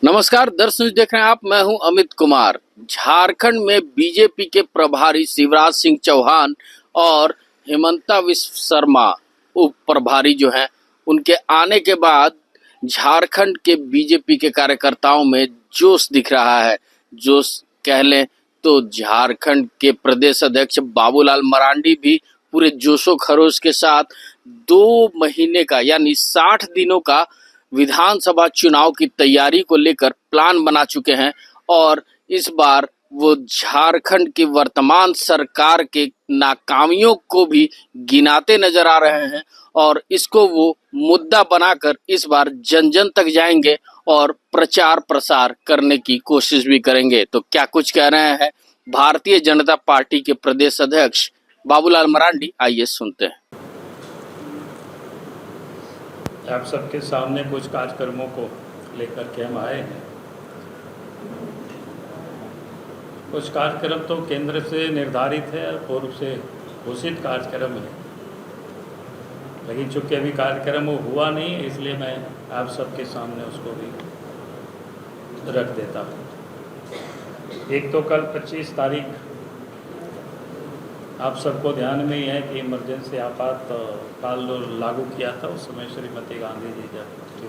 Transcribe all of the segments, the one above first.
नमस्कार दर्शक देख रहे हैं आप। मैं हूं अमित कुमार। झारखंड में बीजेपी के प्रभारी शिवराज सिंह चौहान और हेमंता विश्व शर्मा उप प्रभारी जो हैं, उनके आने के बाद झारखंड के बीजेपी के कार्यकर्ताओं में जोश दिख रहा है। जोश कह लें तो झारखंड के प्रदेश अध्यक्ष बाबूलाल मरांडी भी पूरे जोशो खरोश के साथ 2 महीने का यानी 60 दिनों का विधानसभा चुनाव की तैयारी को लेकर प्लान बना चुके हैं और इस बार वो झारखंड की वर्तमान सरकार के नाकामियों को भी गिनाते नजर आ रहे हैं और इसको वो मुद्दा बनाकर इस बार जन जन तक जाएंगे और प्रचार प्रसार करने की कोशिश भी करेंगे। तो क्या कुछ कह रहे हैं भारतीय जनता पार्टी के प्रदेश अध्यक्ष बाबूलाल मरांडी, आइए सुनते हैं। आप सबके सामने कुछ कार्यक्रमों को लेकर के हम आए हैं। कुछ कार्यक्रम तो केंद्र से निर्धारित है, पूर्व से घोषित कार्यक्रम है, लेकिन चूंकि अभी कार्यक्रम वो हुआ नहीं है, इसलिए मैं आप सबके सामने उसको भी रख देता हूँ। एक तो कल 25 तारीख आप सबको ध्यान में ही है कि इमरजेंसी आपातकाल लागू किया था, उस समय श्रीमती गांधी जी जब थी।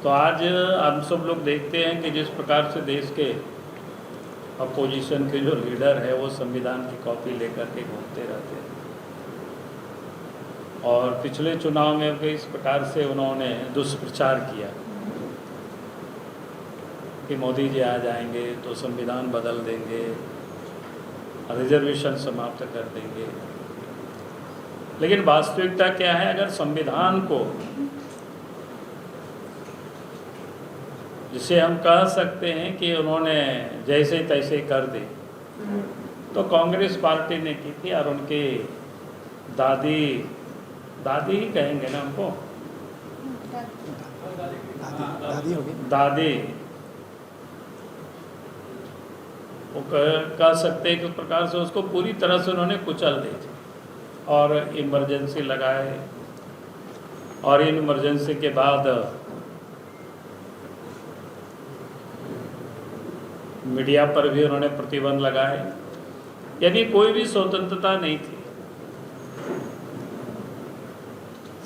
तो आज हम सब लोग देखते हैं कि जिस प्रकार से देश के अपोजिशन के जो लीडर है वो संविधान की कॉपी लेकर के घूमते रहते हैं और पिछले चुनाव में भी इस प्रकार से उन्होंने दुष्प्रचार किया कि मोदी जी आ जाएंगे तो संविधान बदल देंगे, रिजर्वेशन समाप्त कर देंगे। लेकिन वास्तविकता क्या है? अगर संविधान को, जिसे हम कह सकते हैं कि उन्होंने जैसे तैसे कर दे, तो कांग्रेस पार्टी ने की थी और उनके दादी ही कहेंगे ना हमको, दादी वो कह सकते हैं कि उस प्रकार से उसको पूरी तरह से उन्होंने कुचल दी थी और इमरजेंसी लगाए और इन इमरजेंसी के बाद मीडिया पर भी उन्होंने प्रतिबंध लगाए, यानी कोई भी स्वतंत्रता नहीं थी।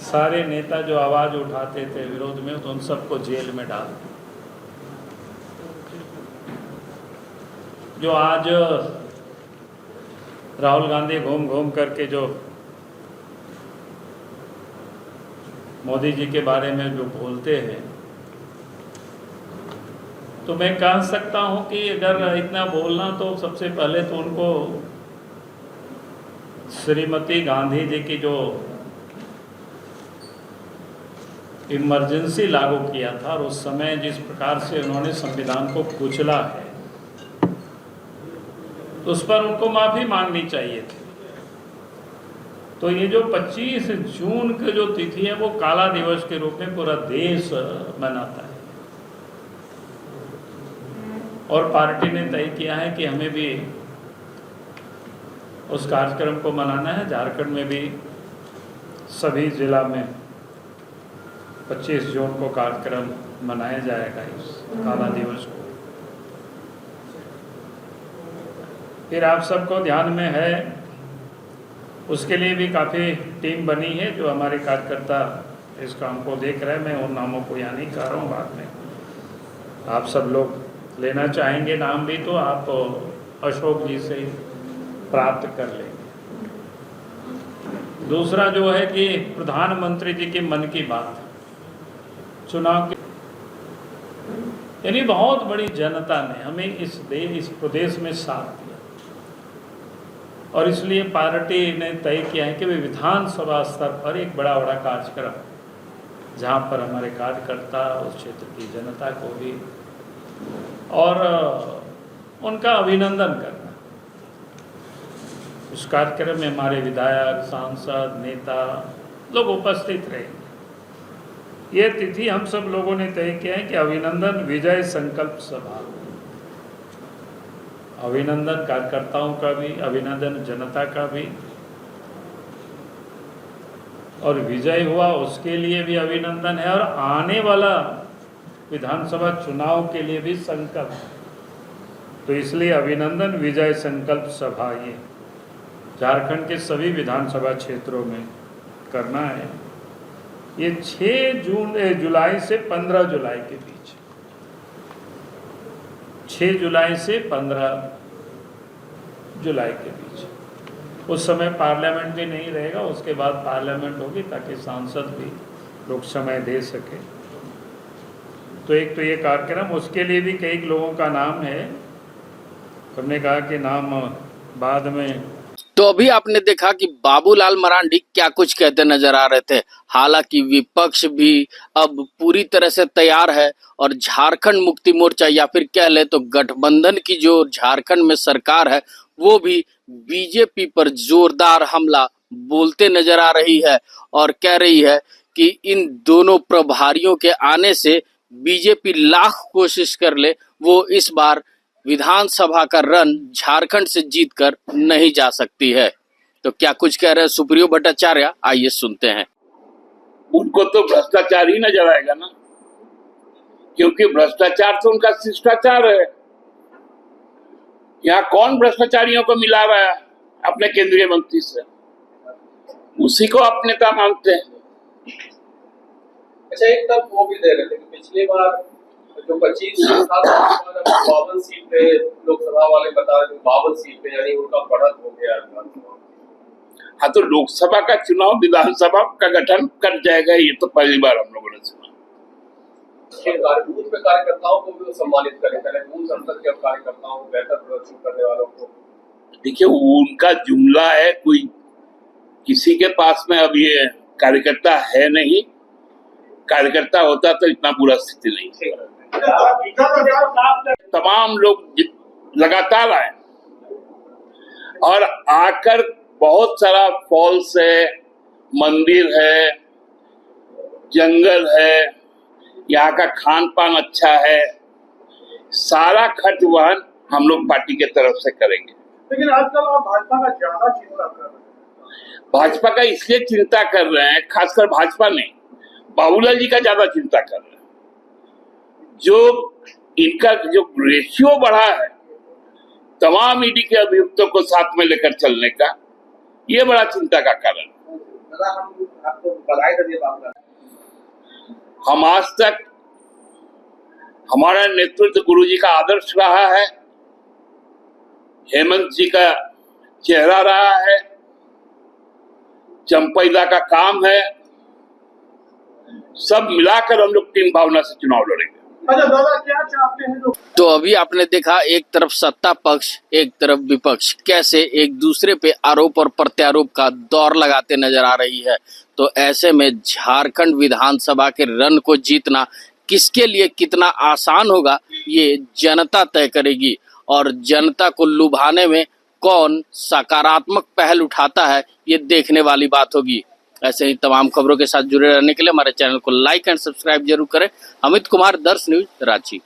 सारे नेता जो आवाज़ उठाते थे विरोध में, तो उन सबको जेल में डाल दिया। जो आज राहुल गांधी घूम घूम करके जो मोदी जी के बारे में जो बोलते हैं, तो मैं कह सकता हूं कि अगर इतना बोलना तो सबसे पहले तो उनको श्रीमती गांधी जी की जो इमरजेंसी लागू किया था और उस समय जिस प्रकार से उन्होंने संविधान को कुचला है, तो उस पर उनको माफ़ी मांगनी चाहिए थी। तो ये जो 25 जून की जो तिथि है वो काला दिवस के रूप में पूरा देश मनाता है और पार्टी ने तय किया है कि हमें भी उस कार्यक्रम को मनाना है। झारखंड में भी सभी जिला में 25 जून को कार्यक्रम मनाया जाएगा, इस काला दिवस को। फिर आप सबको ध्यान में है, उसके लिए भी काफ़ी टीम बनी है जो हमारे कार्यकर्ता इस काम को देख रहे हैं। मैं उन नामों को यहाँ नहीं कह रहा हूँ, बाद में आप सब लोग लेना चाहेंगे नाम भी तो आप अशोक जी से प्राप्त कर लेंगे। दूसरा जो है कि प्रधानमंत्री जी की मन की बात चुनाव की, यानी बहुत बड़ी जनता ने हमें इस प्रदेश में साथ दिया और इसलिए पार्टी ने तय किया है कि वे विधानसभा स्तर पर एक बड़ा कार्यक्रम, जहां पर हमारे कार्यकर्ता, उस क्षेत्र की जनता को भी और उनका अभिनंदन करना। उस कार्यक्रम में हमारे विधायक, सांसद, नेता लोग उपस्थित रहे। ये तिथि हम सब लोगों ने तय किया है कि अभिनंदन विजय संकल्प सभा, अभिनंदन कार्यकर्ताओं का भी, अभिनंदन जनता का भी, और विजय हुआ उसके लिए भी अभिनंदन है। और आने वाला विधानसभा चुनाव के लिए भी संकल्प है। तो इसलिए अभिनंदन विजय संकल्प सभा ये झारखंड के सभी विधानसभा क्षेत्रों में करना है। ये 6 जुलाई से 15 जुलाई के बीच, 6 जुलाई से 15 जुलाई के बीच, उस समय पार्लियामेंट भी नहीं रहेगा, उसके बाद पार्लियामेंट होगी ताकि सांसद भी लोग समय दे सके। तो एक तो ये कार्यक्रम, उसके लिए भी कई लोगों का नाम है, हमने कहा कि नाम बाद में। तो अभी आपने देखा कि बाबूलाल मरांडी क्या कुछ कहते नजर आ रहे थे। हालांकि विपक्ष भी अब पूरी तरह से तैयार है और झारखंड मुक्ति मोर्चा या फिर कह ले तो गठबंधन की जो झारखंड में सरकार है वो भी बीजेपी पर जोरदार हमला बोलते नजर आ रही है और कह रही है कि इन दोनों प्रभारियों के आने से बीजेपी लाख कोशिश कर ले, वो इस बार विधानसभा का रन झारखंड से जीतकर नहीं जा सकती है। तो क्या कुछ कह रहे हैं सुप्रियो भट्टाचार्य, आइए सुनते हैं। उनको तो भ्रष्टाचार ही नजर आएगा ना, क्योंकि भ्रष्टाचार तो उनका शिष्टाचार है। यहाँ कौन भ्रष्टाचारियों को मिला रहा है अपने केंद्रीय मंत्री से, उसी को आप नेता मानते हैं। अच्छा, एक तब वो भी दे रहे थे कि पिछली बार जो 25 सीट था 52 सीट पे लोकसभा वाले बता रहे थे, 52 सीट पे, यानी उनका बढ़त हो गया। हाँ, तो लोकसभा का चुनाव विधानसभा का गठन कर जाएगा, ये तो पहली बार हम लोगों ने सुना। बूथ पे कार्यकर्ताओं को भी सम्मानित करें, बूथ संसद के कार्यकर्ताओं को, बेहतर प्रदर्शन करने वालों को। देखिए, उनका जुमला है, कोई किसी के पास में अब ये कार्यकर्ता है नहीं। कार्यकर्ता होता तो इतना बुरा स्थिति नहीं। तमाम लोग लगातार आए और आकर बहुत सारा फॉल्स है, मंदिर है, जंगल है, यहाँ का खान पान अच्छा है, सारा खर्च वहन हम लोग पार्टी के तरफ से करेंगे। लेकिन आजकल आप भाजपा का ज्यादा चिंता कर रहे हैं। भाजपा का इसलिए चिंता कर रहे हैं, खासकर भाजपा नहीं, बाबूलाल जी का ज्यादा चिंता कर रहे हैं। जो इनका जो रेशियो बढ़ा है तमाम ईडी के अभियुक्तों को साथ में लेकर चलने का, ये बड़ा चिंता का कारण है। हम आज तक, हमारा नेतृत्व गुरुजी का आदर्श रहा है, हेमंत जी का चेहरा रहा है, चंपैदा का काम है, सब मिलाकर हम लोग टीम भावना से चुनाव लड़ेंगे। अच्छा दादा, क्या चाहते हैं? तो अभी आपने देखा एक तरफ सत्ता पक्ष, एक तरफ विपक्ष कैसे एक दूसरे पे आरोप और प्रत्यारोप का दौर लगाते नजर आ रही है। तो ऐसे में झारखंड विधानसभा के रन को जीतना किसके लिए कितना आसान होगा, ये जनता तय करेगी और जनता को लुभाने में कौन सकारात्मक पहल उठाता है, ये देखने वाली बात होगी। ऐसे ही तमाम खबरों के साथ जुड़े रहने के लिए हमारे चैनल को लाइक एंड सब्सक्राइब जरूर करें। अमित कुमार, दर्श न्यूज, रांची।